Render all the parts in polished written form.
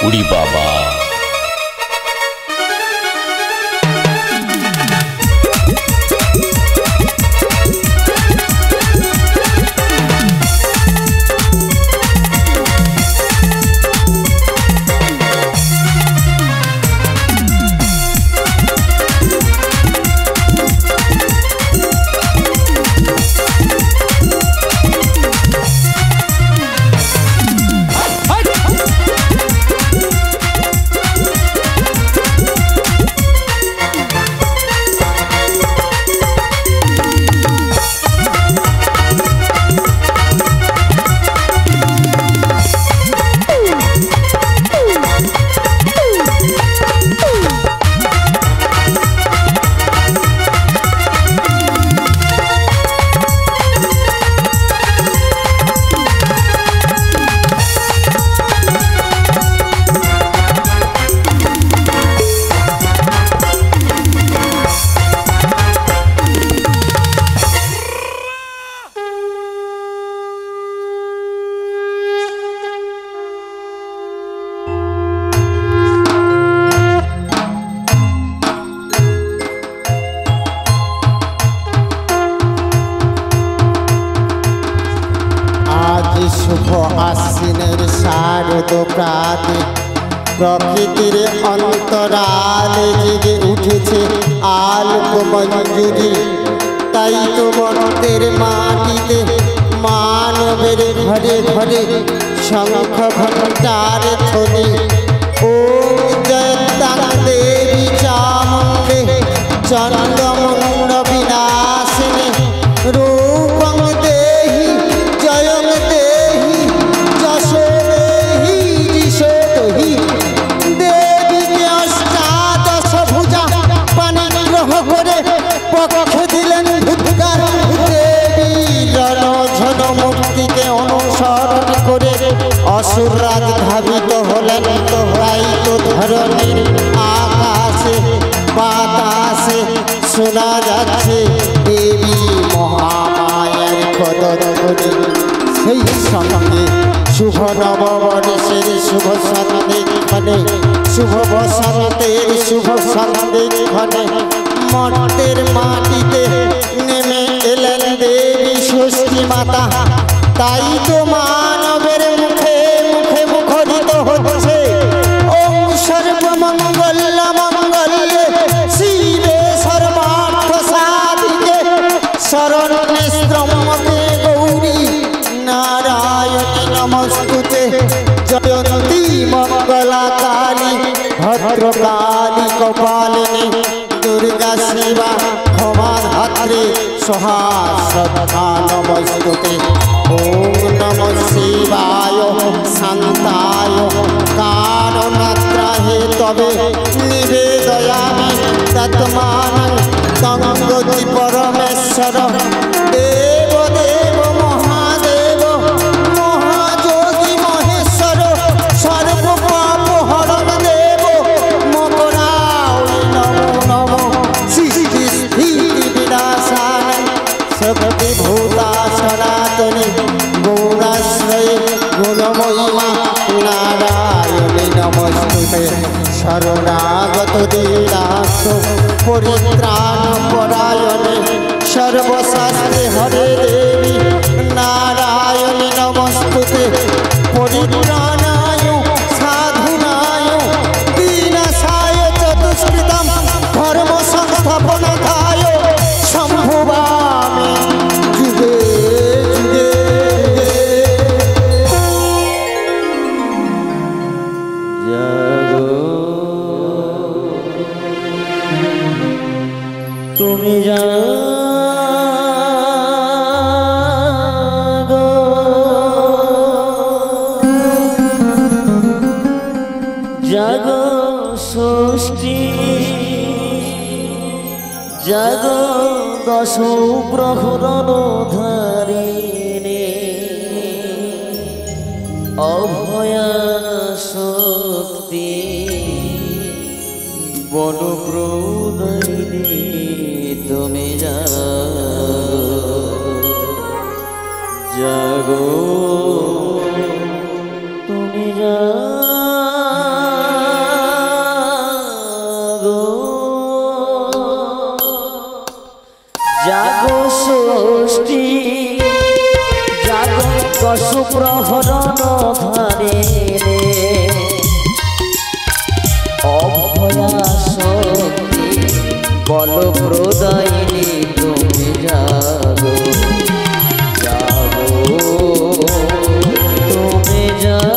उड़ी बाबा आश्विनेर शारद प्राते प्रकृतिर अंतराले जेगे उठेছে आलोक मंजूरी ताई तो मर्तेर माटिते मानवेर घरे घरे शंख घंटार ध्वनि ओम जयतां देवी चामुंडे चंद्रमुंड विनाशिनी रूपं देहि जयं देहि जशो देहि दिशो देहि देवी के अष्टादश भुजा पाणिग्रह करे पक्ष दिलेन भूतकार देवी रणझन मूर्ति के अनुसरण करे असुरराज धावित हलेन ताई तो धरणी आकाशे बातासे शोना जाच्छे देवी महामायार पदध्वनि सेई संगे शुभ नववर्षेर शुभ सन्धिक्षणे शुभ बसन्तेर शुभ सन्धिक्षणे मर्तेर माटिते नेमे एलेन देवी षष्ठी माता ताई तो मानवेर मुखे मुखे मुखरित होच्छे ओम सर्वमंगल मंगल्ये शिवे सर्वार्थ साधिके शरण्ये त्र्यंबके गौरी नारायणी नमस्तुते जयंती मंगला काली भद्रकाली कपालिनी दुर्गा शिवा क्षमा धात्री स्वाहा श्रद्धा नमस्तुते ओम नमः शिवाय शांताय कारणत्राहे तवे निवेदयामि तत्मानं तं गति परमेश्वर देव देव महादेव महायोगी महेश्वर सर्व पाप हरण देव मकराय नमो नमो सृष्टि स्थिति विनाशाय शक्ति भूता सनातनी गौराश्रये गुणमहिमा नारायणी नमस्तुते शरणागत दीनार्थ परित्राण परायणे सर्वशास्त्रे हरे देवी नारायणी नमस्तुते परित्राणाय साधुनाय दीनशाय चतुष्कृतं धर्म संस्थापनाय संभवामि जुगे जुगे তুমি জাগো জাগো ষষ্ঠী জাগো দশ প্রহরণ ধারিণী অভয়া শক্তি বনপ্রদায়িনী তুমি জাগো তুমি জাগো বল প্রদায়িনী তুমি জাগো জাগো তুমি জাগো।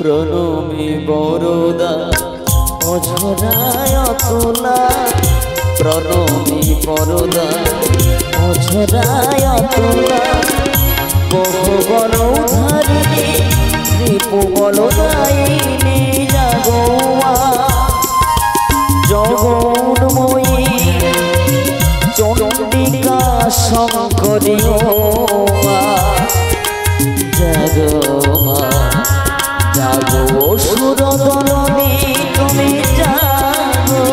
প্রণমী বরদা অঝরায় তোলা, প্রণমী বরদা অঝরায় তোলা, বহু বল ধারিণী রিপু বল দায়িনী জাগো মা জগন্ময়ী চণ্ডিকা শঙ্করী মা জাগো মা জাগো সুরদলনী তুমি জাগো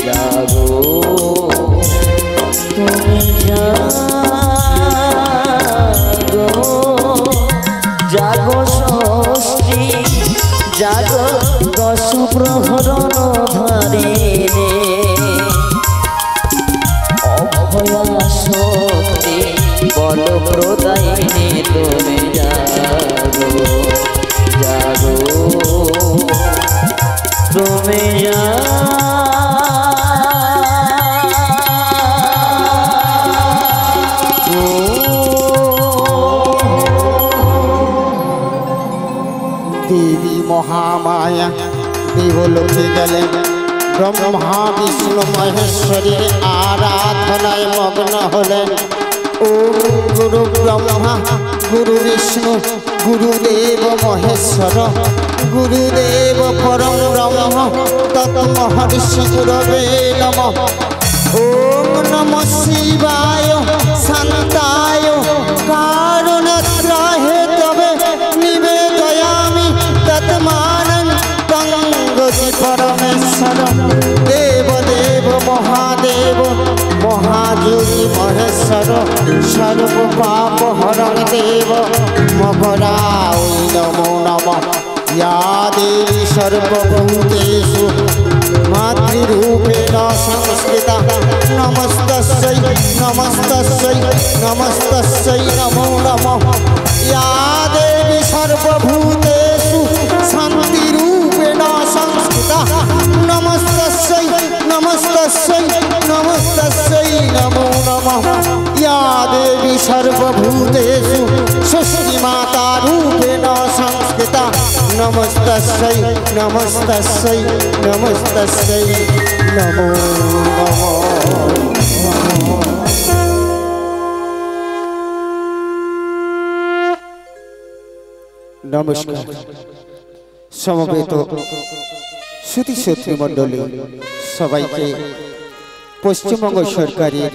জাগো তুমি জাগো জাগো ষষ্ঠী জাগো দশ প্রহরণ ধারিণী অভয়া শক্তি বল প্রদায়িনী তুমি জাগো জাগো তুমি দেবী মহামায়া দেবলোকে গেলেন ব্রহ্মা বিষ্ণু মহেশ্বরীর আরাধনায় মগ্ন হলেন। ওম গুরু ব্রহ্মা গুরু বিষ্ণু গুরুদেব মহেশ্বর গুরুদেব পরম ব্রহ্ম তৎমহর্ষি গুরবে নমঃ। ওম নমঃ শিবায় শান্তায় কারণত্রাহে তবে নিবেদয়ামি তৎমানং তং গতি পরমেশ্বর দেব দেব মহাদেব মহাযোগী মহেশ্বর সর্ব পাপ হরণ দেব মপরায় নমো নমঃ। या देवी सर्वभूतेषु मातृरूपेण संस्थिता नमस्तस्यै नमस्तस्यै नमस्तस्यै नमो नमः। या देवी सर्वभूतेषु शान्तिरूपेण संस्थिता नमस्तस्यै नमस्तस्यै नमस्तस्यै नमो नमः। या देवी सर्वभूतेषु षष्ठीमाता रूपेण संस्थिता नमस्तस्यै नमस्तस्यै नमस्तस्यै नमो नमः। नमस्कार समवेत श्रुति श्रोत्री मंडली सबाइके पश्चिमबंग सरकारेर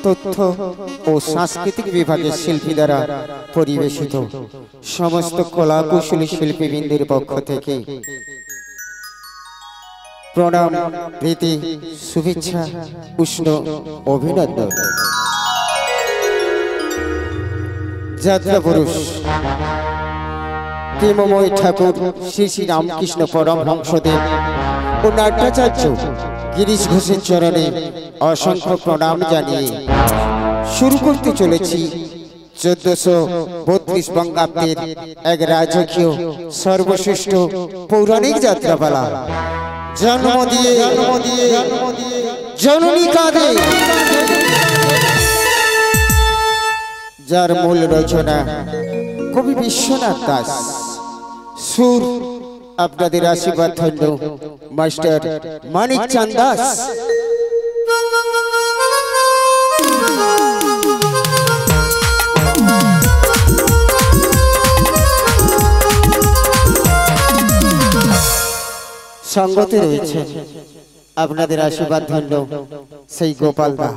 तथ्य और सांस्कृतिक विभागेर शिल्पी द्वारा परिवेशित समस्त कला कौशली शिल्पीबृंदेर पक्ष थेके प्रणाम प्रीति शुभेच्छा उष्ण अभिनंदन। यात्रा पुरुष प्रेममय ठाकुर श्री श्री रामकृष्ण परमहंसदेव और नाट्याचार्य गिरीश घोषের चरणे असंख्य प्रणाम जानिए शुरू करते चलेছি 1432 बंगाब्देर एक राजकीय सर्वश्रेष्ठ पौराणिक यात्रापाला जन्म दिए जननी कादे जार मूल रचना कवि विश्वनाथ दास सुर আপনাদের আশীর্বাদ ধন্য মাস্টার মানিক চাঁদ দাস। সঙ্গতে রয়েছে আপনাদের আশীর্বাদ ধন্য সেই গোপাল দা।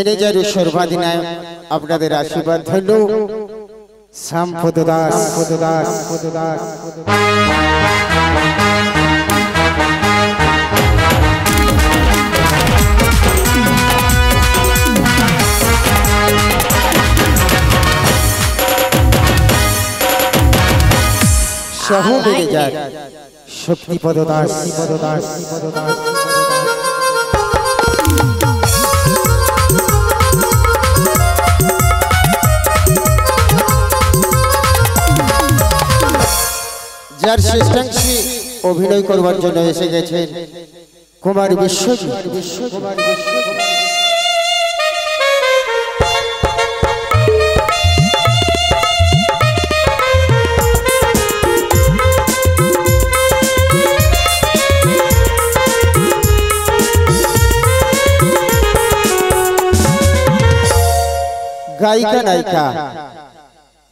ম্যানেজার ও সর্বাধিনায়ক আপনাদের আশীর্বাদ হইল শ্যামপদ দাস। সহ ম্যানেজার শক্তিপদ দাস। যার শ্রেষ্ঠাংশে অভিনয় করবার জন্য এসে গেছেন কুমার বিশ্বজিৎ। গায়িকা নায়িকা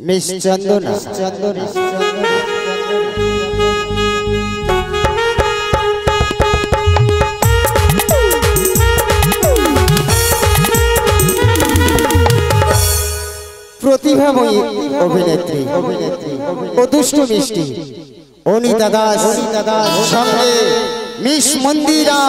মিস চন্দনা। প্রতিভাময়ী অভিনেত্রী ও দুষ্ট মিষ্টি অনিতা দাস সঙ্গে মিস মন্দিরা।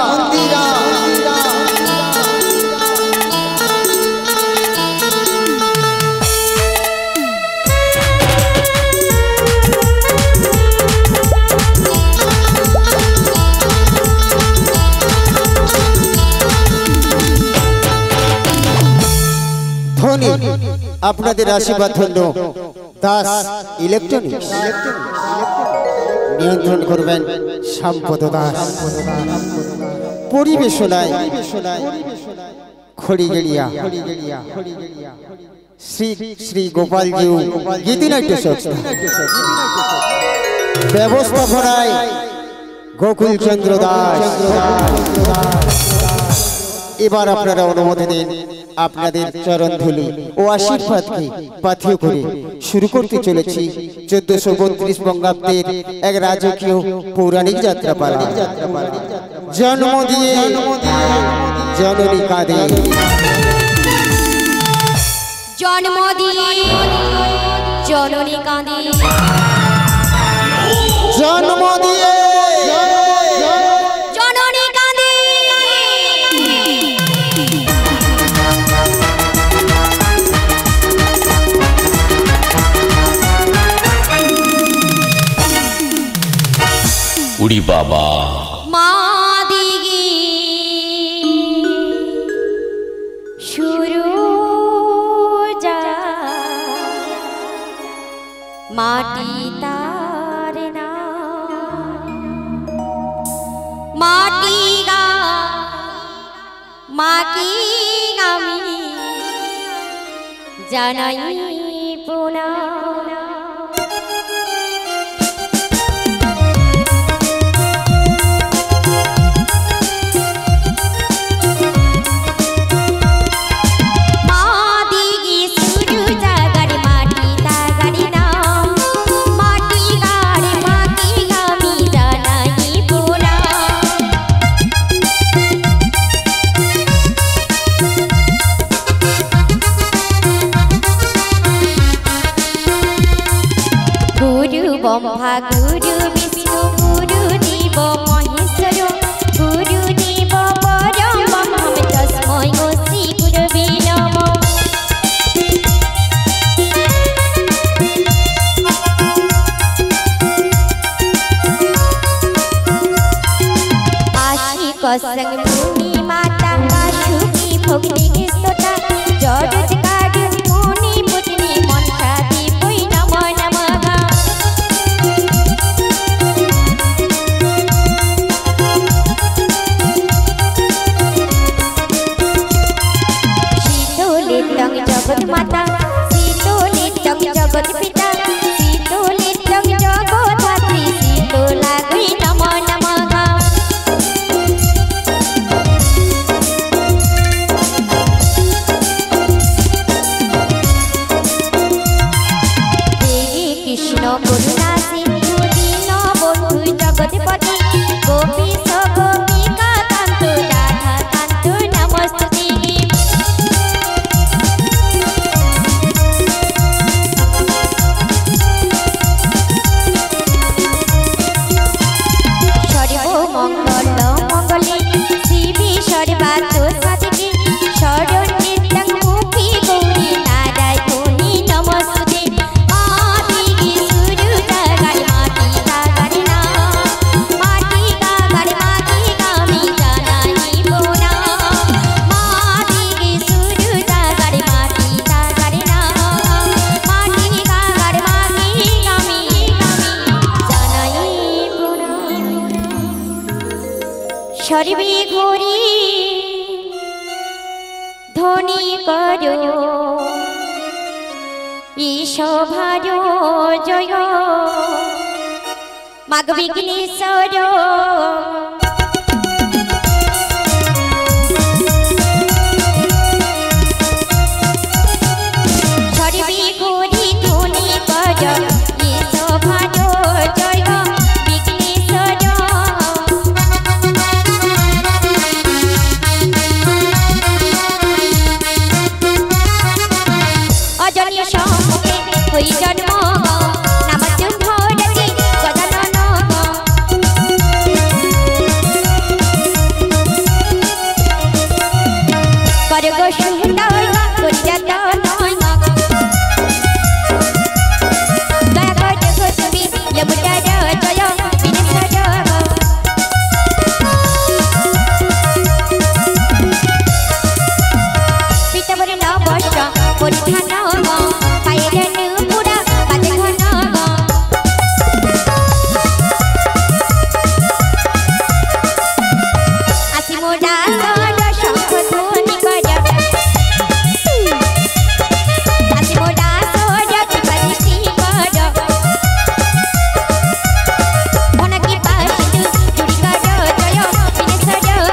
ধনী আপনাদের আশীর্বাদ ধন্য দাস ইলেকট্রনিক্স। নিয়ন্ত্রণ করবেন শ্যামপদ দাস। পরিবেশনায় খড়িগেড়িয়া শ্রী শ্রী গোপালজিউ গীতিনাট্য সংস্থা। ব্যবস্থাপনায় গোকুল চন্দ্র দাস। এবার আপনারা অনুমতি দিন আপনাদের চরণ ধুলি ও আশীর্বাদকে পাথেয় করে শুরু করতে চলেছি 1432 বঙ্গাব্দের এক রাজকীয় পৌরাণিক যাত্রাপালা। জন্ম দিয়ে জননী কাঁদে, জন্ম দিয়ে জননী কাঁদে, জন্ম দিয়ে জননী কাঁদে। উড়ি বাবা মা দিগি শুরু যা মাটি তার না মাটি গা মাকি আমি জানাই প্রণাম। ব্রহ্মা গুরু বিষ্ণু গুরু দেব মহেশ্বর গুরু দেব পরম তস্মৈ শ্রী গুরবে নমঃ। आशिक संग भूमि माता सुखी भक्ति स्तोता जरज काजु मुनि पुटनी मनसा दीपै नमो नमः। शीतलितं जगत माता शीतलितं जगत पिता शीतलितं जगद्धात्री शीतलायै नमो नमः। মঙ্গলে শিবি সর্বাত সাধিকে শরণ্যে তঙ্গুপি গৌরী নারায়ণী নমস্তুতে মাটি সুরু জাগারে মাটি গাগারে না মাটি গাগারে মাটি গামি জানানি বোনা মাটি সুরু জাগারে মাটি গাগারে না মাটি গাগারে মাটি গামি জানাই বোনা সর্বে ঘোরি ধ্বনি করো ঈশভার জয় মাগ বিঘ্নেশ্বর সর্বে ঘোরি ধ্বনি করো ঈশভার জয় বিঘ্নেশ্বর অজনীয় সম্মুখে হই জন্ম নাম ধরতে গজানন করগ সুন্দর করিয়াতন দয়া কর জগৎবি লেবুটার জয় বিনেশ্বর পিতাবরে নবস্য পরিধান পায়ের নুপুরা বাজে ঘন আসি মোরা শঙ্খ ধ্বনি কর আসি মোরা কৃপাদৃষ্টি কর ভনকি পাশু চুরি কর জয় বিনেশ্বর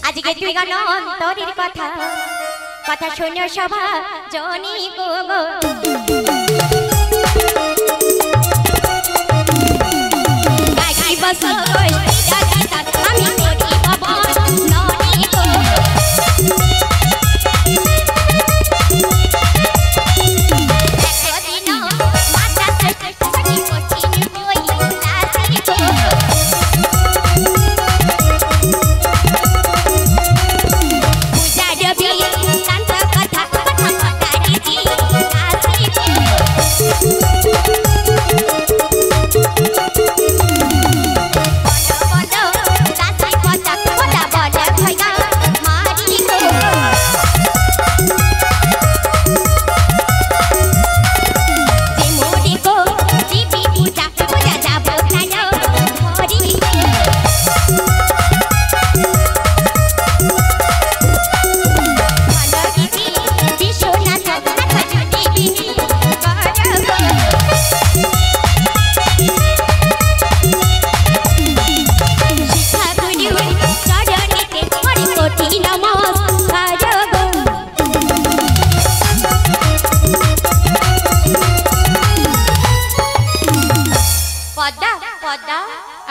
আজকে তুই গান অন্তরের কথা কথা শোনো সভা জনি গো গো গাই বস আমি করি বাবা ননি গো একদিন মাতা সৃষ্টি কঠিন হই লাসি গো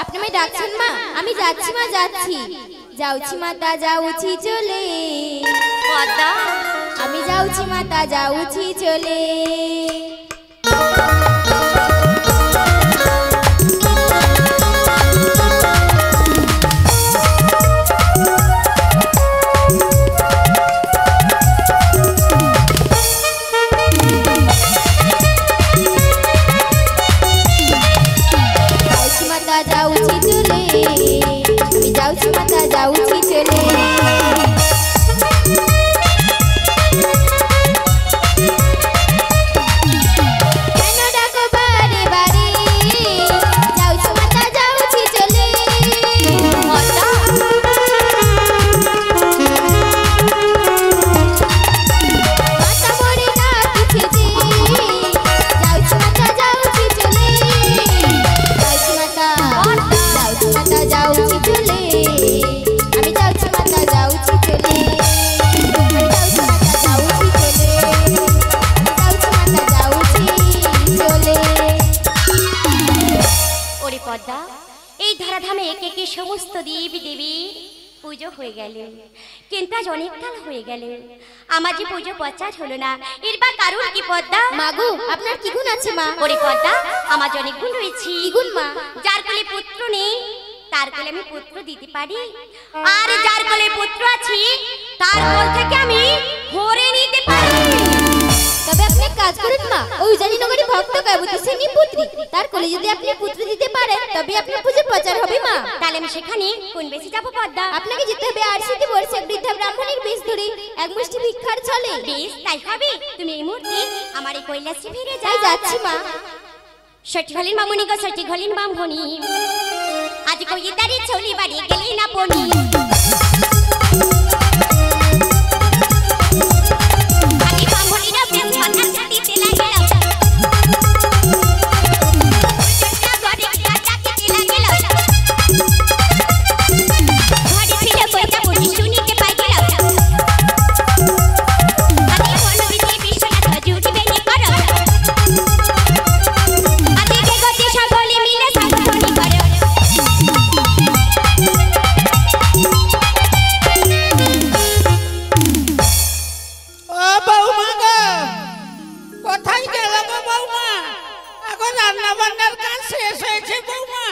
আপনি আমায় ডাকছেন মা? আমি যাচ্ছি মা, যাচ্ছি। যাউছি মাতা যাউছি চলে পদ্মা আমি যাউছি মাতা যাউছি চলে যাউছি চলে আমি যাউছি মাতা যাউছি চলে কেন ডাকো বারে বারে যাউছি মাতা যাউছি চলে মাতা মরে ডাকিছে যে যাউছি মাতা যাউছি চলে যাউছি মাতা যাউছি চলে আমি যাউছি মাতা যাউছি চলে ওরে পদ্মা এই ধরাধামে একে একে সমস্ত দেবী দেবী পুজো হয়ে গেল, কিন্তু আজ অনেক কাল হয়ে গেল আমার যে পুজো প্রচার হলো না, এরবার কারুর কি পদ্মা? মাগো আপনার কি গুণ আছে মা? ওরে পদ্মা, আমার যে অনেক গুণ রয়েছে। কি গুণ মা? যার কোলে পুত্র নেই তার কোলে আমি পুত্র দিতে পারি, আর যার কোলে পুত্র আছে তার কোল থেকে আমি হরে নিতে পারি। তবে আপনি এক কাজ করুন মা, ওই জানিনগরী ভক্ত কাবতী সেনী পুত্রী, তার কোলে যদি আপনি পুত্র দিতে পারেন তবে আপনার পুজো প্রচার হবে মা। তাহলে আমি সেখানে কোন বেশি যাবো পদ্মা? আপনাকে যেতে হবে আরসিতে বর্ষা বৃদ্ধা ব্রাহ্মণের বেশ ধরে এক মুষ্টি ভিক্ষার চলে। বেশ তাই হবে, তুমি এই মুহূর্তে আমার এই কৈলাসে ফিরে যাও। তাই যাচ্ছি মা। সঠিক হলেন মামুনি গো, সঠিক হলেন ব্রাহ্মণী, আজ কই দাঁড়িয়ে চলি বাড়ি গেলি না বনি। আজ ব্রাহ্মণীরা বেশ কথা দিতে লাগল, ঘরে গিয়া ডাকিতে লাগল, ঘরে ফিরে বইটা পড়ি শুনিতে পাই গেল, আজ বলো বিধি বিশ্বনাথ জুটি বেনি করো, আজকে গতি সকলে মিলে সাধনী করো। ও বৌমা গো, কোথায় গেল গো বৌমা? এখন রান্না বান্নার কাজ শেষ হয়েছে বৌমা,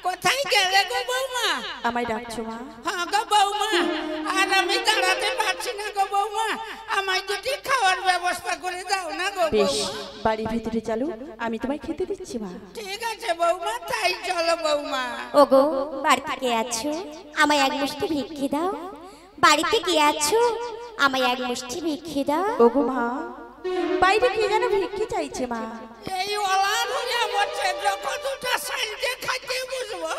কোথায় গেলে গো বৌমা? আমায় ডাকছো মা? হ্যাঁ গো বৌমা, আর আমি দাঁড়াতে পারছি না গো বৌমা, আমায় দুটি খাওয়ার ব্যবস্থা করে দাও না গো বেশ, বৌমা। বাড়ির ভিতরে চলো, আমি তোমায় খেতে দিচ্ছি মা। ঠিক আছে বৌমা, তাই চলো বৌমা। ওগো বাড়িতে কে আছো? আমায় এক মুষ্টি ভিক্ষে দাও। বাড়িতে কে আছো? আমায় এক মুষ্টি ভিক্ষে দাও। ওগো মা, বাইরে কে যেন ভিক্ষে চাইছে মা। এই ওলা ধরে বসে যখন দুটা সাইডে খাইতে বসবো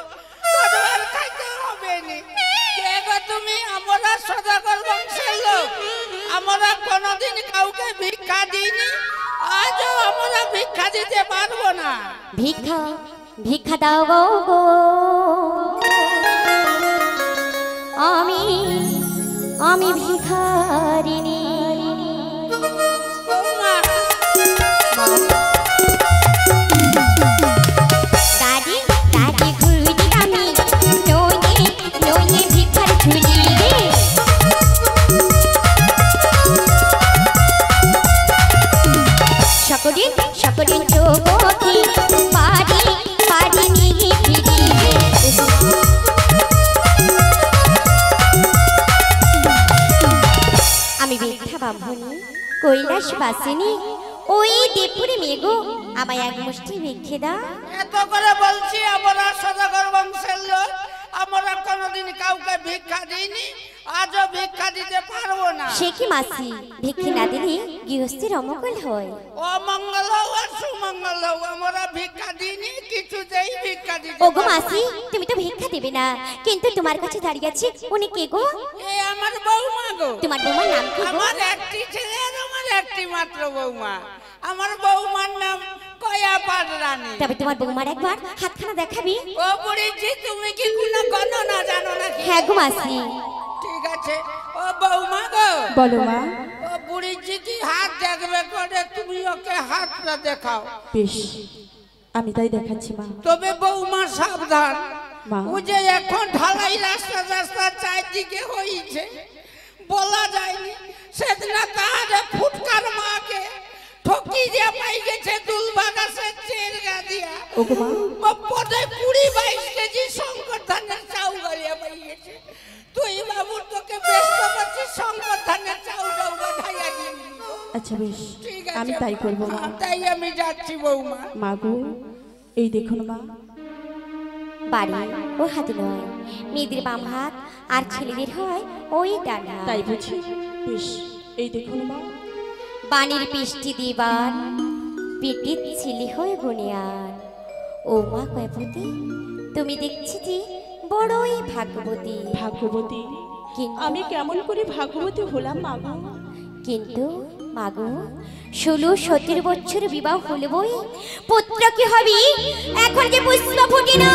তখন আর খাইতে হবে না। কে গো তুমি? আমরা সদাগর বংশের লোক, আমরা কোনোদিন কাউকে ভিক্ষা দিইনি, আজও আমরা ভিক্ষা দিতে পারবো না। ভিক্ষা ভিক্ষা দাও গো গো, আমি আমি ভিখারিনী। বৌমা, দাদি দাদি ঘুরি আমি নইয়ে নইয়ে ভিক্ষার ঝুলি রে। সকদিন সকদিন চোখে পারি পারি নিয়ে ফিরি রে। আমি বৃদ্ধা ব্রাহ্মণী কৈলাস বাসিনী, ওই দেবপুরে মেঘো, আমায় এক মুষ্টি ভিক্ষে দাও। এত করে বলছি আমরা সদাগর বংশের লোক, আমরা কোনোদিন কাউকে ভিক্ষা দিইনি, আজও ভিক্ষা দিতে পারবো না। সে কি মাসি, ভিক্ষে না দিলে গৃহস্থের অমঙ্গল হয়। অমঙ্গল হোক আর সুমঙ্গল হোক, আমরা ভিক্ষা দিইনি, কিছুতেই ভিক্ষা দিতে ওগো পারবো না। মাসি, তুমি তো ভিক্ষা দেবে না, কিন্তু তোমার কাছে দাঁড়িয়ে আছে উনি কে গো? এ আমার বৌমা গো। তোমার বৌমার নাম কি গো? আমার একটি ছেলে আর আমার একটি মাত্র বৌমা। আমার বৌমার নাম কয়াপার রানী। তবে তোমার বৌমার একবার হাতখানা দেখাবি? ও বুড়িজি, তুমি কি কোনো গণনা জানো নাকি? হ্যাঁ গো মাসি। ঠিক আছে, ও বৌমা গো। বলো মা। ও বুড়িজি কি হাত দেখবে করে, তুমি ওকে হাতটা দেখাও। বেশ, আমি তাই দেখাচ্ছি মা। তবে বৌমা সাবধান, মা। ও যে এখন ঢালাই রাস্তা রাস্তা চারদিকে হয়েছে, বলা যায়নি। সেদিন তার ফুটকার মাকে ঠকি দিয়া পাই গেছে দুলবাগাসের চেরগা দিয়া। ওগো মা, ও পদে 20-22 কেজি শঙ্কর ধানের চাউল গাড়িয়া পাই গেছে। তুই বাবুর তোকে ব্যস্ত করছিস, শঙ্কর ধানের চাউলটা উঠাইয়া দিয়ে দিবি। আচ্ছা বেশ, ঠিক আমি আছে, তাই করবো মা। তাই আমি যাচ্ছি বৌমা। মা গো, এই দেখুন মা, বাড়ি ও হাতে নয়, মেয়েদের বাম হাত আর ছেলেদের হয় ওই ডানা। তাই বুঝি? বেশ, এই দেখুন মা। বাণীর পিষ্টি দিবার পেটির ছেলে হয়ে গুনিয়ান। ও মা কয়পতি, তুমি দেখছি যে বড়ই ভাগ্যবতী। ভাগ্যবতী? কিন্তু আমি কেমন করে ভাগ্যবতী হলাম মা গো? কিন্তু মাগো, 16-17 বছর বিবাহ হলে বই পুত্র কি হবে? এখন যে পুষ্প ফুটে না।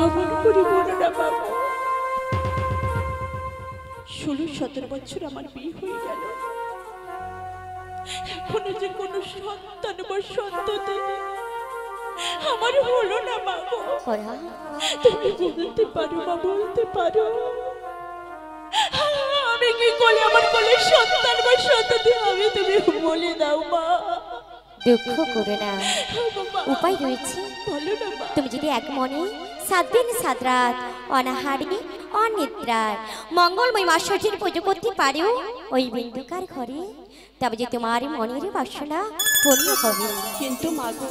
আমার পরিবার না বাবা, 16-17 বছর আমার বিয়ে হয়ে গেল, এখনো যে কোনো সন্তান বা সন্ততি আমার হলো না মা গো। কয়া তুমি বলতে পারো মা, বলতে পারো আমি কি করে আমার কোলে সন্তান বা সন্ততি হবে, তুমি বলে দাও মা। দুঃখ করে না, উপায় রয়েছে। বলো না মা। তুমি যদি এক মনে 7 দিন 7 রাত অনাহারে অনিদ্রায় মঙ্গলময় মা ষষ্ঠীর পুজো করতে পারো ওই বিন্দুকার ঘরে, তবে যে তোমার মনের বাসনা পূর্ণ হবে। কিন্তু মা গো,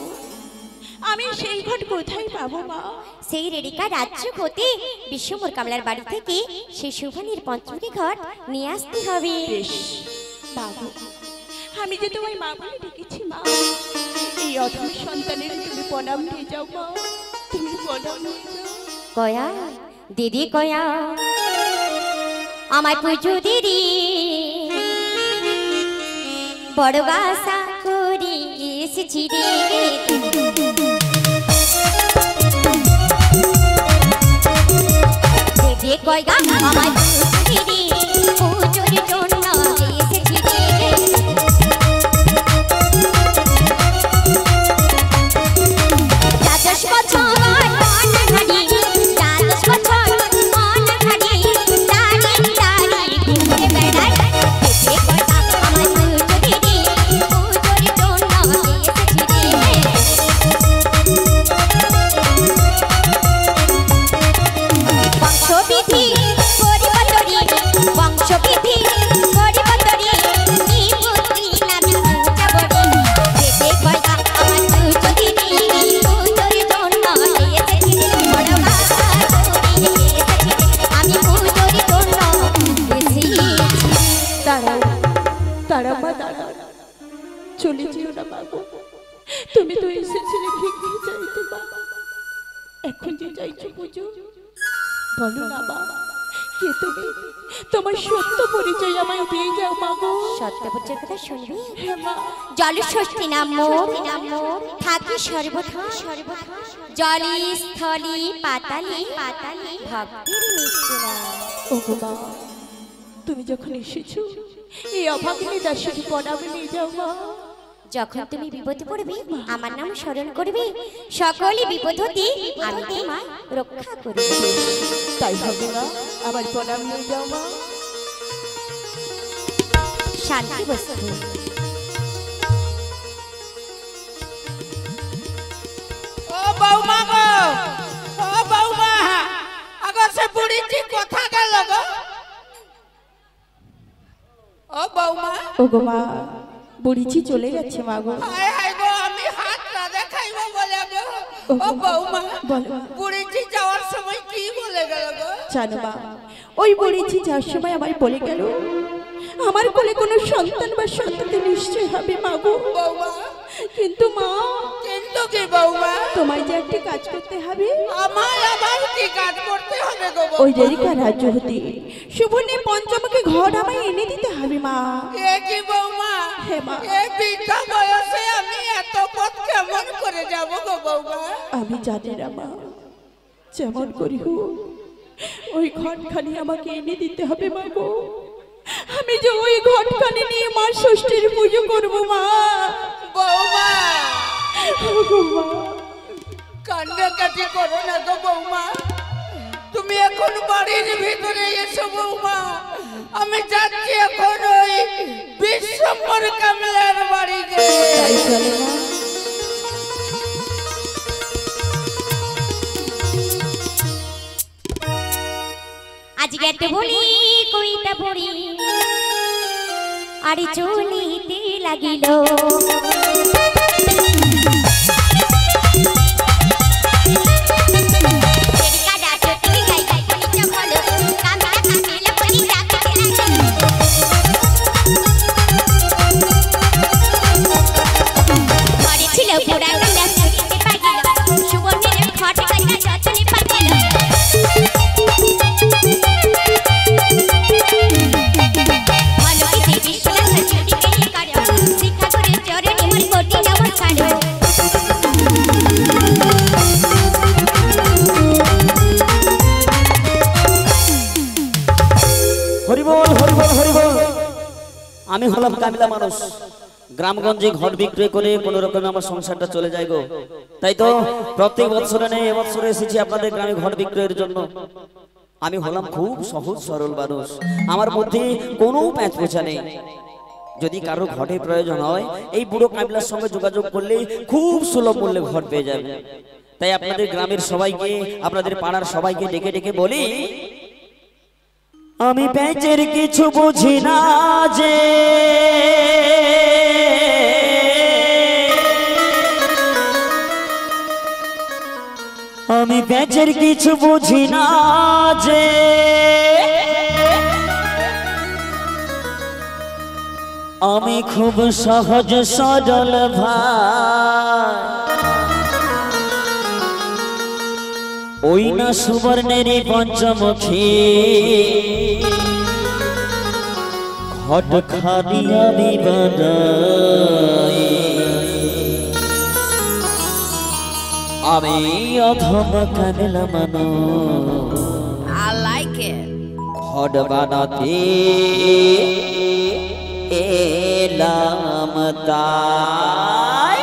আমি সেই ঘট কোথায় পাবো মা? সেই রেডিকা রাজ্য হতে বিশ্বমোর কামলার বাড়ি থেকে সেই শুভনীর পঞ্চমী ঘট নিয়ে আসতে হবে। বেশ বাবু, আমি যে তোমায় মা বলে ডেকেছি মা, এই অধম সন্তানের তুমি প্রণাম নিয়ে যাও মা, তুমি প্রণাম নিয়ে যাও। কয়া দিদি কয়া আমার পুজো দিদি বড় বাসা করি এসেছি রে। দিদি কয়া আমার পুজো দিদি পুজোর জন্য এসেছি রে। দ্বাদশ বছর অনাহারি, দ্বাদশ বছর অনাহারি, দাঁড়িয়ে দাঁড়িয়ে ঘুরে বেড়াই। দিদি কয়া আমার পুজো দিদি পুজোর জন্য এসেছি রে। বংশবিধি পরিবর্তনী, বংশবিধি পরিবর্তনী, নিপুত্রী নামে পূজা বড়ি। দিদি কয়া আমার পুজো দিদি পুজোর জন্য এসেছি রে। বড় বাসা করি এসেছি রে, আমি পুজোর জন্য এসেছি। দাঁড়াও দাঁড়াও মা, দাঁড়াও, চলে যেও না মা গো। তুমি তো এসেছিলে ভিক্ষে চাইতে মা, এখন যে চাইছো পুজো, বলো না মা কে তুমি? তোমার সত্য পরিচয় আমায় দিয়ে যাও মা গো। সত্যপূজার কথা শুনবি? হ্যাঁ মা। জলষষ্ঠী নাম মোর, থাকি সর্বথা জলে স্থলে পাতালে ভক্তির মৃত্যু না। ও গো মা, তুমি যখন এসেছো এই অভাগিনী দাসীকে প্রণাম নিয়ে যাও মা। যখন তুমি বিপদে পড়বে আমার নাম স্মরণ করবে, সকলে বিপদ হতে আমি তোমায় রক্ষা করব। তাই হবে না, আমার প্রণাম নিয়ে যাও মা। শান্তি বস্তু ও বৌমা গো, ও বৌমা, আগো সে বুড়িটি কথা গেল গো। ও বৌমা, ও গো মা, বুড়িছি চলে যাচ্ছে মা গো। হায় হায় গো, আমি হাতটা দেখাইবো বলে গো। ও বৌমা, বলো বুড়িটি যাওয়ার সময় কি বলে গেল গো? জানো মা, ওই বুড়িছি যাওয়ার সময় আমায় বলে গেল আমার কোলে কোনো সন্তান বা সন্ততি নিশ্চয় হবে মা গো। বৌমা, কিন্তু মা, কিন্তু কি বৌমা? তোমায় যে একটি কাজ করতে হবে। আমায় আবার কি কাজ করতে হবে গো ওই বৌমা? রেডিকা রাজ্য হতে শুভনে পঞ্চমুখী ঘট আমায় এনে দিতে হবে মা। এ কি বৌমা? হ্যাঁ মা। এ বৃদ্ধা বয়সে আমি এত পথ কেমন করে যাব গো বৌমা? আমি জানি না মা, যেমন করি হোক ওই ঘটখানি আমাকে এনে দিতে হবে মা গো। আমি যে ওই ঘটখানি নিয়ে মা ষষ্ঠীর পুজো করবো মা। বৌমা, ও গো মা, কান্নাকাটি করো না গো বৌমা। তুমি এখন বাড়ির ভিতরে এসো বৌমা, আমি যাচ্ছি এখন ওই বিশ্বম্বর কামলার বাড়িতে। তাই চলে না। আজকে একটা বলি কইটা পড়ি আর চলিতে লাগিল। হরিবল হরিবল হরিবল। আমি হলাম কামিলা মানুষ, গ্রামগঞ্জে ঘর বিক্রয় করে কোনো রকমে আমার সংসারটা চলে যায় গো। তাই তো প্রত্যেক বছরে নেই এবছরে এসেছি আপনাদের গ্রামে ঘর বিক্রয়ের জন্য। আমি হলাম খুব সহজ সরল মানুষ, আমার মধ্যে কোনো প্যাঁচ পোছা নেই। যদি কারো ঘরে প্রয়োজন হয় এই বুড়ো কাবিলার সঙ্গে যোগাযোগ করলে খুব সুলভ মূল্যে ঘর পেয়ে যাবে। তাই আপনাদের গ্রামের সবাইকে, আপনাদের পাড়ার সবাইকে ডেকে ডেকে বলি, আমি প্যাঁচের কিছু বুঝি না যে, আমি প্যাঁচের কিছু বুঝি না যে, আমি খুব সহজ সরল ভাই, ওই না সুবর্ণের পঞ্চমুখী ঘট খাদিয়া বিবাদাই, আমি অধম কামেলা মানো I like it. ঘট বানাতে এলাম তাই।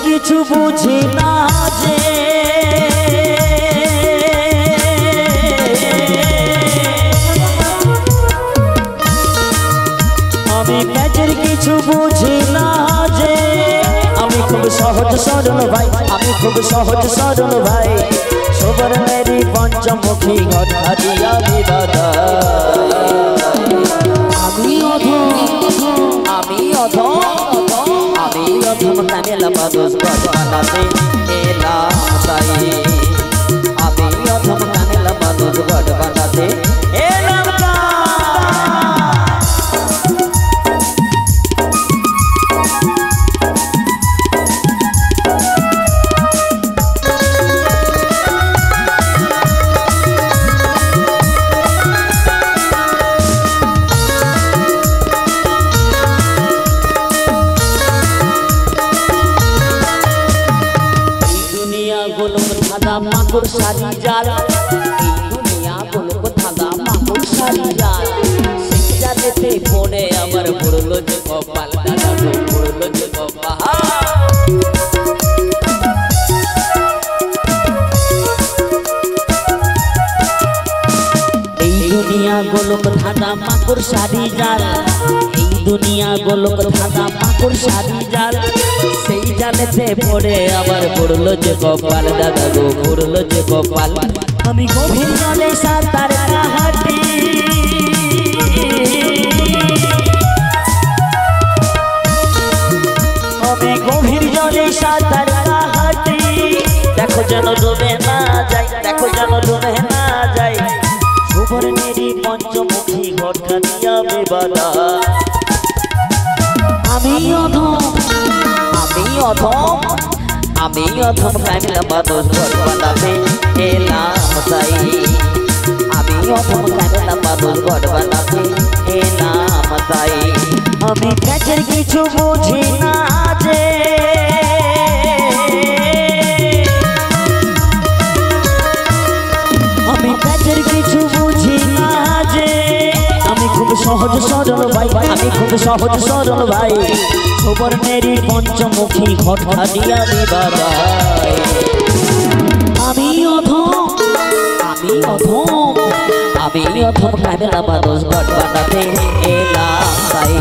কিছু বুঝি না যে, আমি প্যাঁচের কিছু বুঝি না যে, আমি খুব সহজ সরল ভাই, আমি খুব সহজ সরল ভাই, সুবর্ণেরই পঞ্চমুখী ঘট খাদিয়া বিবাদাই, আমি অধম, আমি অধম, আমি অধম কামেলা মানুষ ঘট বানাতে এলাম তাই, আমি অধম কামেলা মানুষ ঘট বানাতে এলাম তাই। মাকুর সারি জাল, এই দুনিয়া গোলক ধাঁধা মাকুর সারি জাল, সেই জালেতে পড়ে আমার পড়লো যে কপাল, দাদা পড়লো যে কপাল, এই দুনিয়া গোলক ধাঁধা মাকুর সারি জাল, এই দুনিয়া গোলক ধাঁধা মাকুর সারি জাল, সেই জালেতে পড়ে আমার পড়লো যে কপাল, দাদা গো পড়লো যে কপাল, আমি গভীর জলে সাঁতার কাটি, আমি গভীর জলে সাঁতার কাটি, দেখো যেন ডুবে না যাই, দেখো যেন ডুবে না যাই, সুবর্ণেরই পঞ্চমুখী ঘট খাদিয়া বিবাদাই, আমি অধম, আমি অধম, আমি অধম কামেলা মানুষ ঘট বানাতে এলাম তাই, আমি অধম কামেলা মানুষ ঘট বানাতে এলাম তাই, আমি প্যাঁচের কিছু বুঝি না যে, আমি প্যাঁচের কিছু বুঝি না যে, আমি খুব সহজ সরল ভাই, আমি খুব সহজ সরল ভাই, সুবর্ণেরই পঞ্চমুখী ঘট খাদিয়া বিবাদাই, আমি অধম, আমি অধম, আমি অধম কামেলা মানুষ ঘট বানাতে এলাম তাই,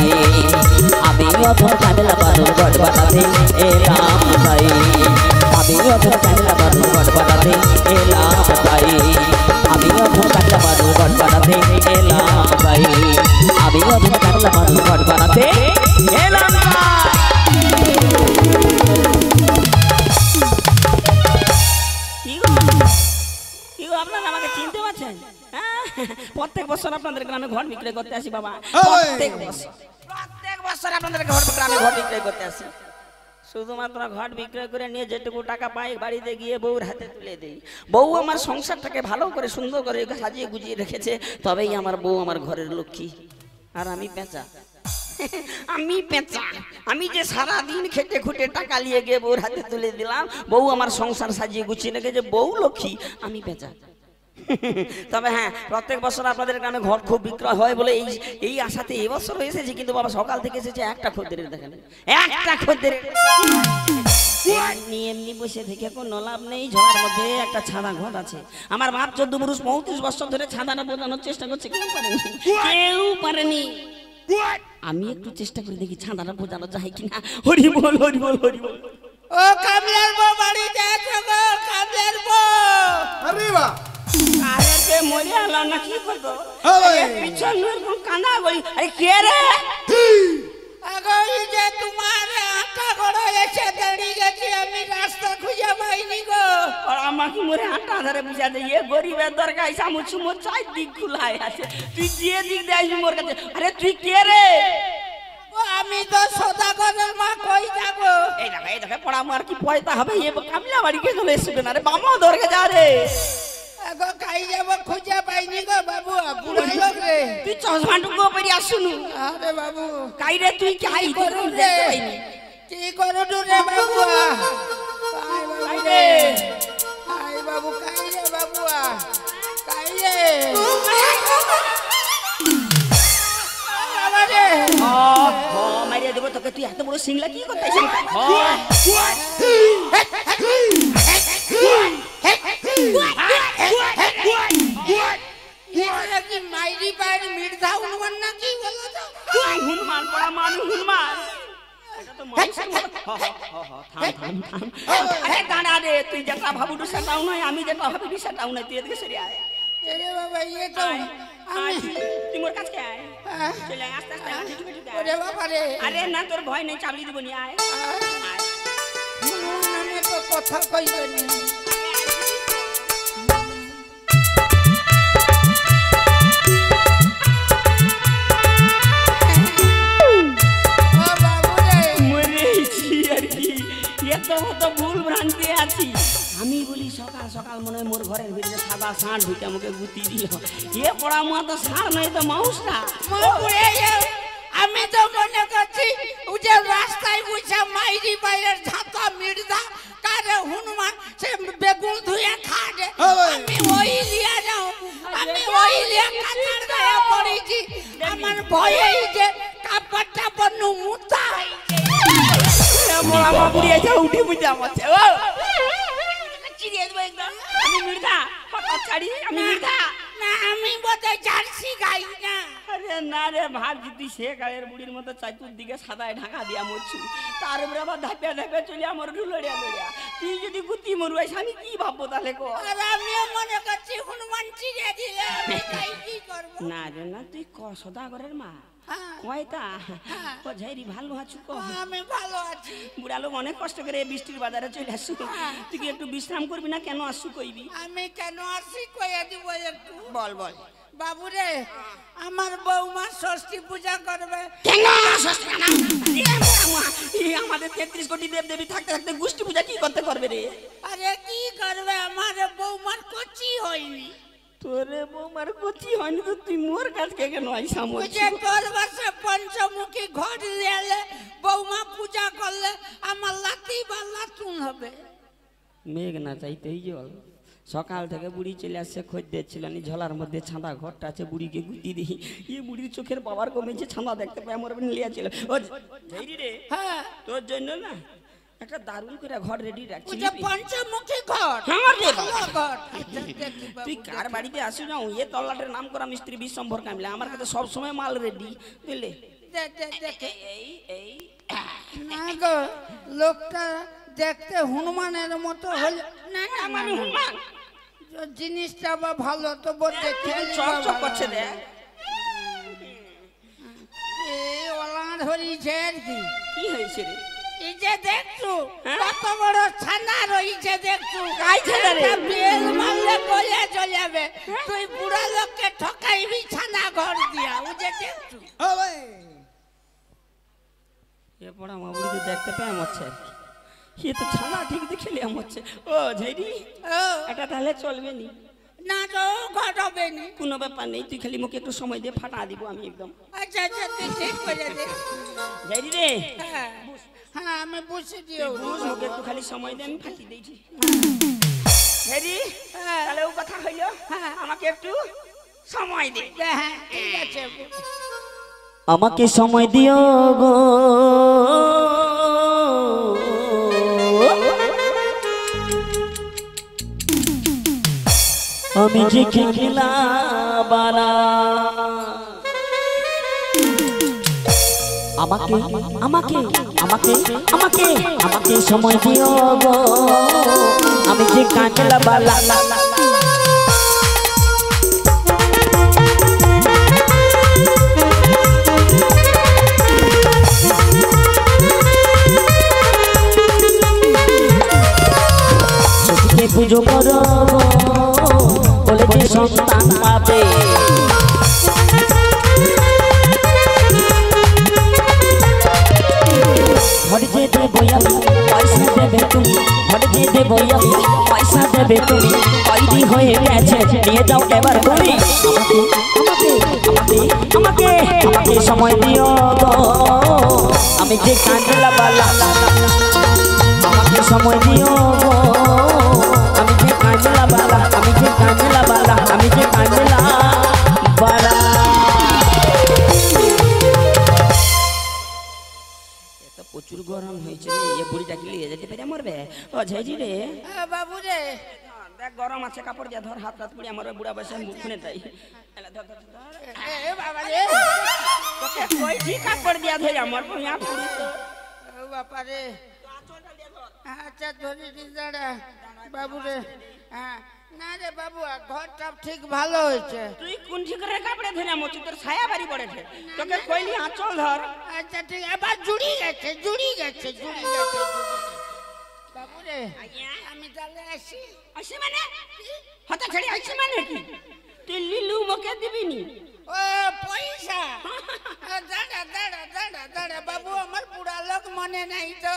আমি অধম কামেলা মানুষ ঘট বানাতে এলাম তাই, আমি অধম কামেলা মানুষ ঘট বানাতে এলাম তাই, আমি অধম কামেলা মানুষ ঘট বানাতে এলাম তাই, আমি অধম কামেলা মানুষ ঘট বানাতে এলাম তাই। আপনারা আমাকে চিনতে পারছেন? প্রত্যেক বছর আপনাদের গ্রামে ঘর বিক্রয় করতে আসি বাবা, প্রত্যেক বছর আপনাদের গ্রামে ঘর বিক্রয় করতে আসি। শুধুমাত্র ঘর বিক্রয় করে নিয়ে যেটুকু টাকা পাই বাড়িতে গিয়ে বউর হাতে তুলে দেই। বউ আমার সংসারটাকে ভালো করে সুন্দর করে সাজিয়ে গুজিয়ে রেখেছে, তবেই আমার বউ আমার ঘরের লক্ষ্মী। আর আমি পেঁচা, আমি পেঁচা। আমি যে সারাদিন খেটে খুটে টাকা নিয়ে গিয়ে বউর হাতে তুলে দিলাম, বউ আমার সংসার সাজিয়ে গুছিয়ে রেখেছে, বউ লক্ষ্মী, আমি পেঁচা। তবে হ্যাঁ, প্রত্যেক বছর আপনাদের গ্রামে ঘর খুব বিক্রয় হয় বলে এই আশাতে এবছর এসেছি, কিন্তু বাবা সকাল থেকে এসেছে একটা খদ্দের দেখেন, একটা খদ্দের এমনি বসে থেকে কোনো লাভ নেই। ঝড়ের মধ্যে একটা ছাদা ঘর আছে। আমার বাপ 14 পুরুষ 35 বছর ধরে ছাদাটা বোঝানোর চেষ্টা করছে, কেউ পারেনি, কেউ পারেনি। আমি একটু চেষ্টা করে দেখি ছাদাটা বোঝানো যায় কিনা। হরি বল, হরি বল, হরি বল। ও কামলার বউ বাড়িতে আছো গো? কামলার বউ আরে বাহ, আরে কে মরে আলাম না কি করতো? পিছন এরকম কান্দা বলি, আরে কে রে? আগই যে তোমার আটা গড়া এসে দাঁড়িয়ে গেছি, আমি রাস্তা খুঁজে পাইনি গো। আর আমাকে মরে আটা ধরে বুঝা দে, এ গরিবের দরকার সামু সুমো চাই দিক খুলাই আছে, তুই যে দিক দে আসবি মোর কাছে। আরে তুই কে রে? ও আমি তো সদাগরের মা, কই যাবো? এই দেখে পড়া মার কি পয়তা হবে, এ কামলা বাড়িকে চলে এসবে না রে, বামা দরকার যা রে। আগো কাই যাবো, খুঁজে পাইনি গো বাবু, বুড়া লোক রে। তুই চশমাটুকু পরি আসুনু। আরে বাবু কাই রে তুই কাই করু রে, কি করু রে বাবু? কাই রে? আই বাবু, কাই রে বাবু? কাই রে? বাবা রে, মারিয়া দেবো তোকে, তুই এত বড় সিংলা কি করতে কি মাইরি পায়ের মির্ধা হনুমান না কি বলো তো? হনুমান পড়া মানু হনুমান, এটা তো মানুষের মতো। আরে দাঁড়া রে, তুই যেটা ভাবুটু সেটাও নয়, আমি যেটা ভাবি সেটাও নয়, তুই এদিকে সরে আয়। এরে বাবা, ইয়ে তো আমি, তুই মোর কাছে আয়, চলে আয় আস্তে আস্তে, ঢুকে ঢুকে ওরে বাবা রে। আরে না, তোর ভয় নেই, চাবড়ি দিব নি, আয়। হনুমান নামে তো কথা কইবেন। ভুল ভ্রান্তি আছি। আমি বলি সকাল সকাল মনে হয় মোর ঘরের ভিতরে সাদা ষাঁড় ঢুকে আমাকে গুতি দিল। এ পড়া মা তো ষাঁড় নয়, তো মাউসটা। আমি তো মনে করছি যে রাস্তায় বুঝা মাইরি বাইরের ঝাঁতা মির্দা কারে হনুমান সে বেগুন ধুয়ে খাড়ে, আমি ওই লিয়া যাও, আমি ওই লিয়া কাটার গায়ে পড়েছি। আমার ভয়েই যে কাপড়টা বন্য মুতা মা বুড়িয়ে যা উঠে বুঝে আমাছে। ও চিড়িয়ে দেবো একদম, আমি মির্দা ছাড়ি, আমি মির্দা না, আমি বোধহয় জার্সি গাই না। আরে না রে, ভাবছি তুই সে গায়ের বুড়ির মতো চাতুর্দিকে সাদায় ঢাকা দিয়া মরছু, তার উপরে আবার ধাপিয়া ধাপিয়া চলে আমার লড়িয়া লড়িয়া। তুই যদি গুতি মরুয়াইস আমি কি ভাববো তাহলে? কো আর আমিও মনে করছি হনুমান চিড়িয়ে দিলে আমি তাই কি করবো? না রে না, তুই ক সদাগরের মা হ্যাঁ, কয়তা ও ঝাইরি ভালো আছু? ক আমি ভালো আছি। বুড়া লোক অনেক কষ্ট করে বৃষ্টির বাজারে চলে আসু, তুই কি একটু বিশ্রাম করবি না? কেন আসু কইবি? আমি কেন আসি কইয়া দিব একটু। বল বল। বাবু রে, আমার বৌমা ষষ্ঠী পূজা করবে। কেন ষষ্ঠী না? আমাদের 33 কোটি দেব দেবী থাকতে থাকতে গোষ্ঠী পূজা কি করতে করবে রে? আরে কি করবে, আমার বৌমার কচি হয়নি। তোরে বৌমার কচি হয়নি তো তুই মোর কাছে কেন আইসা? যে তোর বাসে পঞ্চমুখী ঘর দিলে বৌমা পূজা করলে আমার লাতি বা লাতুন হবে। মেঘ না চাইতেই জল। সকাল থেকে বুড়ি চলে আসছে, খোঁজ দিচ্ছিল নি ঝোলার মধ্যে ছাঁদা ঘরটা আছে, বুড়িকে গুতি দিই। এই বুড়ির চোখের পাওয়ার কমেছে, ছাঁদা দেখতে পাই আমার লিয়া ছিল। ও রে, হ্যাঁ, তোর জন্য না একটা দারুণ করে ঘর রেডি রাখছি। পঞ্চমুখী ঘর, হ্যাঁ রে ঘর। তুই কার বাড়িতে আসু যাও, এ তল্লাটের নাম করা মিস্ত্রি বিশ্বম্ভর কামলে, আমার কাছে সব সময় মাল রেডি, বুঝলে? এই এই না গো, লোকটা দেখতে হনুমানের মতো হলে না না আমার হুমান জিনিসটা বা ভালো তো বলতে চকচক করছে দেখ। এই ওলান ধরিছে আর কি। কি হয়েছে রে? এই যে দেখছো কত বড় ছানা রইছে দেখছো। কাই ছানা রে? বেল মারলে গলে চলে যাবে। তুই বুড়া লোককে ঠকাইবি ছানা ঘর দিয়া, ও যে দেখছো। এ পড়া মা বুড়ি দেখতে পাই মরছে আর কি। ये तो छाना ठीक दिखेले हम হচ্ছে ও ঝাইরি এটা তাহলে চলবে নি না তো ঘটবে নি কোনো ব্যাপার নেই তুই খালি মুখে একটু সময় দিয়ে ফাটা দিব আমি একদম আচ্ছা আচ্ছা তুই ঠিক করে দে ঝাইরি রে হ্যাঁ আমি বুঝে দিও বুঝ মুখে একটু খালি সময় দে আমি ফাটি দেইছি ঝাইরি তাহলে ও কথা হইলো আমাকে একটু সময় দে হ্যাঁ ঠিক আছে আমাকে সময় দিও গো আমি যে খেলা বালা আমাকে আমাকে আমাকে আমাকে আমাকে সময় দিও গো আমি যে কাঁচলা বালা পুজো করো বলে যে সন্তান পাবে ঘরে যে দেবো আমি পয়সা দেবে তুমি ঘরে যে দেবো আমি পয়সা দেবে তুমি তৈরি হয়ে গেছে নিয়ে যাও এবার তুমি আমাকে আমাকে সময় দিও গো আমি যে কাঁচলা বালা আমাকে সময় দিও গো আমি যে কাঁচলা বালা আমি যে কাঁচলা বালা আমি যে কাঁচলা বালা এত প্রচুর গরম হয়েছে রে এই বুড়িটাকে নিয়ে যেতে পারে মরবে ও ঝাইজি রে বাবু রে দেখ গরম আছে কাপড় দিয়া ধর হাত হাত পুড়ি আমার বুড়া বসে মুখ খুনে তাই ধর ধর ধর এ বাবা রে তোকে কই ঠিক কাপড় দিয়া ধরে আমার বুড়িয়া পুড়ি তো ও বাবা রে আচ্ছা ধরে দি দাঁড়া বাবু রে হ্যাঁ না রে বাবু ঘরটা ঠিক ভালো হয়েছে তুই কোন ঠিকরে কাপড়ে ধরে মোচি তোর ছায়া বাড়ি পড়েছে তোকে কইলি আঁচল ধর আচ্ছা ঠিক এবার জুড়ি গেছে বাবু রে আমি তাহলে আসি মানে হতা ছেড়ে আসি মানে কি তুই লিলু মুখে দিবি নি ও পয়সা দাঁড়া বাবু আমার বুড়া লোক মনে নাই তো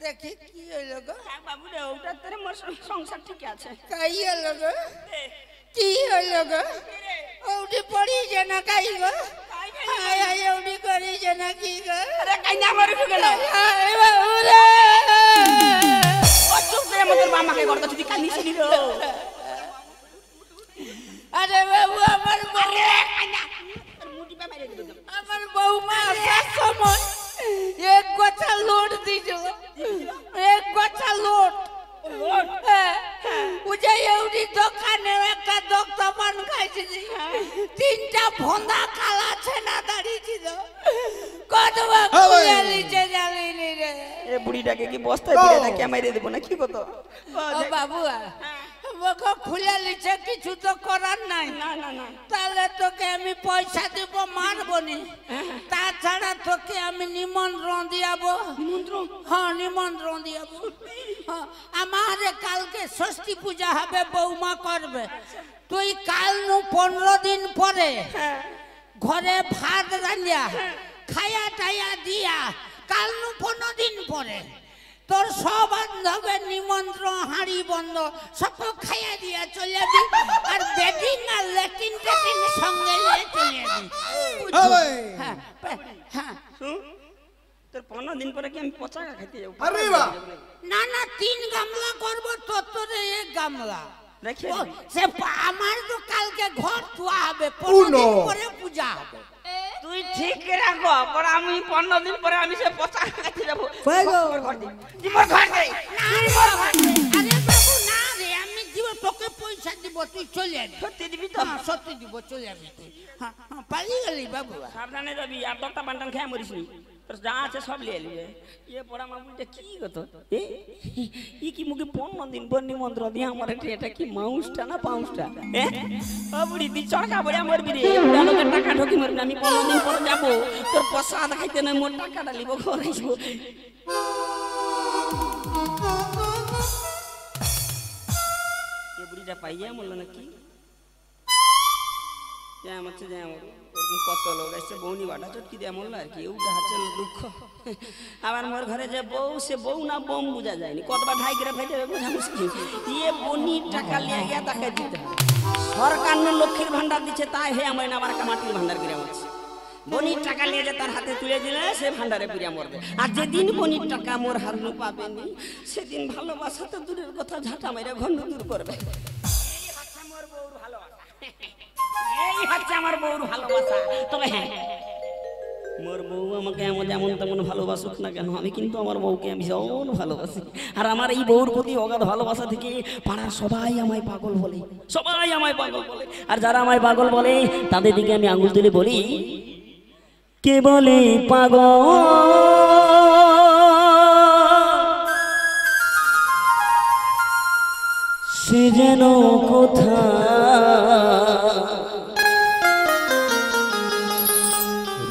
দেখি কি হইলো গো বাবু রে ওটা তোর মোর সংসার ঠিক আছে কাই হইলো গো কি হইলো গো ওটি পড়ি যে না কাই গো আয় ওটি করি যে না কি গো আরে কাই না মারি গেল আয় বাবু রে ও চুপ করে মতর মামাকে করতে তুই কানি ছিলি রে আরে বাবু আমার আরে কাই না তোর মুটি পে মেরে দিল আমার বউমা আসার সময় এক গোছা লোট দিছো এক গোছা লোট উজে এউডি দোকানে একটা দক্তমান খাইছি তিনটা ভোন্দা কালা ছেনা দাঁড়িয়েছিল কতবা কুলে লিচে জালিনি রে এ বুড়িটাকে কি বস্তায় পুরে না ক্যামেরে দেব না কি কত ও বাবু মুখো খুলে লিচে কিছু তো করার নাই না না না তাহলে তোকে আমি পয়সা দিব মারবো নি তাছাড়া তোকে আমি নিমন্ত্রণ দিয়াবো হ্যাঁ নিমন্ত্রণ দিয়াবো আমার কালকে ষষ্ঠী পূজা হবে বৌমা করবে তুই কাল নু 15 দিন পরে ঘরে ভাত রান্ধিয়া খায়া টাইয়া দিয়া কাল নু 15 দিন পরে তোর সব বান্ধবের নিমন্ত্রণ হাঁড়ি বন্ধ সব খাইয়া দিয়া চলে যাবি আর বেডিং আর লেটিন টেটিন সঙ্গে নিয়ে চলে যাবি হ্যাঁ হ্যাঁ তোর 15 দিন পরে কি আমি পচা খাইতে যাব না না 3 গামলা করব তোর এক গামলা দেখে সে আমার তো কালকে ঘর ধোয়া হবে 15 দিন পরে পূজা হবে তুই ঠিক রাখো পর আমি 15 দিন পরে আমি সে পচা খাইতে যাব ঘর দি জীবন ঘর দে আরে বাবু না রে আমি দিব তোকে পয়সা দিব তুই চলে যাবি সত্যি দিবি তো সত্যি দিব চলে যাবি তুই হ্যাঁ পালিয়ে গেলি বাবু সাবধানে যাবি আর দত্তা বান্টান খেয়ে মরিস নি তোর যা আছে সব লিয়ে লিয়ে ইয়ে পড়া মামুটা কি গতো ই কি মুখে 15 দিন পর নিমন্ত্রণ দিয়ে আমার এটা কি মাউসটা না পাউসটা ও বুড়ি তুই চড়কা বড়িয়া মরবি রে লোকের টাকা ঢোকি মরবি আমি 15 দিন পর যাবো তোর প্রসাদ খাইতে না মোর টাকাটা লিব ঘরে আসবো এ বুড়িটা পাইয়া মরল নাকি যেমন হচ্ছে যেমন ওরকম কত লোক আসছে বৌনি বাটা চটকি দিয়ে মরলো আর কি ওটা হচ্ছে দুঃখ। আবার মোর ঘরে যে বউ সে বউ না বোম বোঝা যায়নি কতবার ঢাই করে ফেটে বোঝা মুশকিল। ইয়ে বনির টাকা লিয়ে গিয়া তাকে দিতে হবে। সরকার লক্ষ্মীর ভান্ডার দিচ্ছে তাই হে আমার আবার একটা মাটির ভান্ডার করে মরছে। বনির টাকা নিয়ে যে তার হাতে তুলে দিলে সে ভান্ডারে পুড়িয়া মরবে। আর যেদিন বনির টাকা মোর হারনু পাবেনি সেদিন ভালোবাসা তো দূরের কথা ঝাঁটা মেরে ঘন্ড দূর করবে। এই হচ্ছে আমার বউর ভালোবাসা। তবে হ্যাঁ মোর বউ আমাকে যেমন তেমন ভালোবাসুক না কেন আমি কিন্তু আমার বউকে আমি ভীষণ ভালোবাসি। আর আমার এই বউর প্রতি অগাধ ভালোবাসা থেকে পাড়ার সবাই আমায় পাগল বলে, সবাই আমায় পাগল বলে। আর যারা আমায় পাগল বলে তাদের দিকে আমি আঙুল তুলে বলি কে বলে পাগল সে যেন কোথা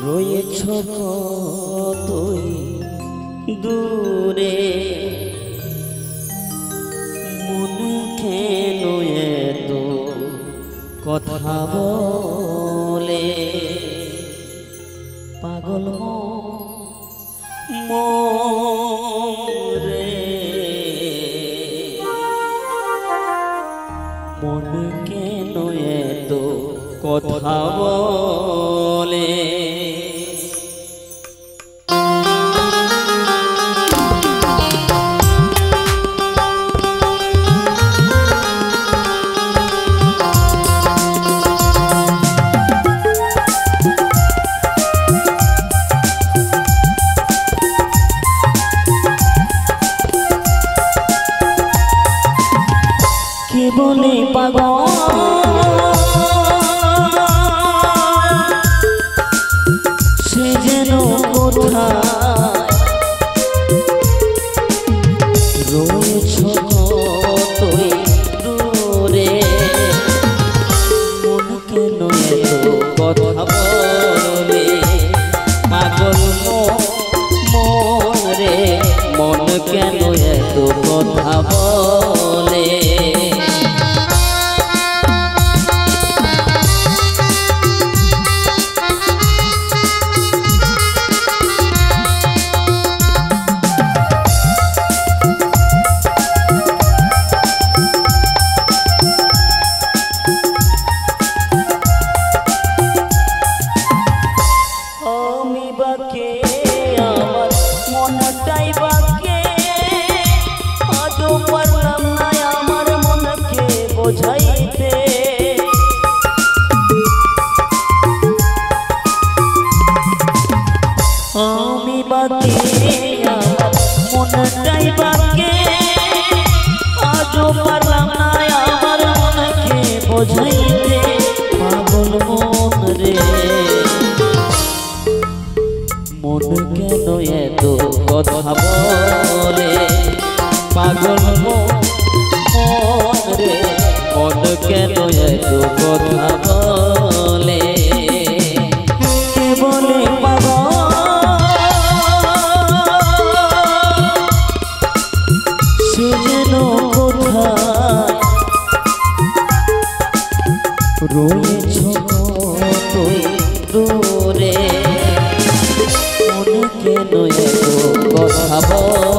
রয়েছ কতই দূরে মন কেন এত কথা বলে পাগল মোরে মন কেন এত কথা বলে। কে বলে পাগল সে যেন কোথায় রয়েছ কতই দূরে মন কেন এত কথা বলে পাগল মোরে মন কেন এত কথা বলে। আমি বাকে আমার মনটাই বাকে আজও পারলাম না আমার মনকে বোঝাইতে। আমি বাকে আমার মনটাই বাকে আজও পারলাম না আমার মনকে বোঝাইতে। পাগল মন রে মন কেন এত কথা বলে পাগল মন রে মন কেন এত কথা বলে। কে বলে পাগল সে যেন কোথায় রয়েছ কতই দূরে মন কেন এত কথা বলে।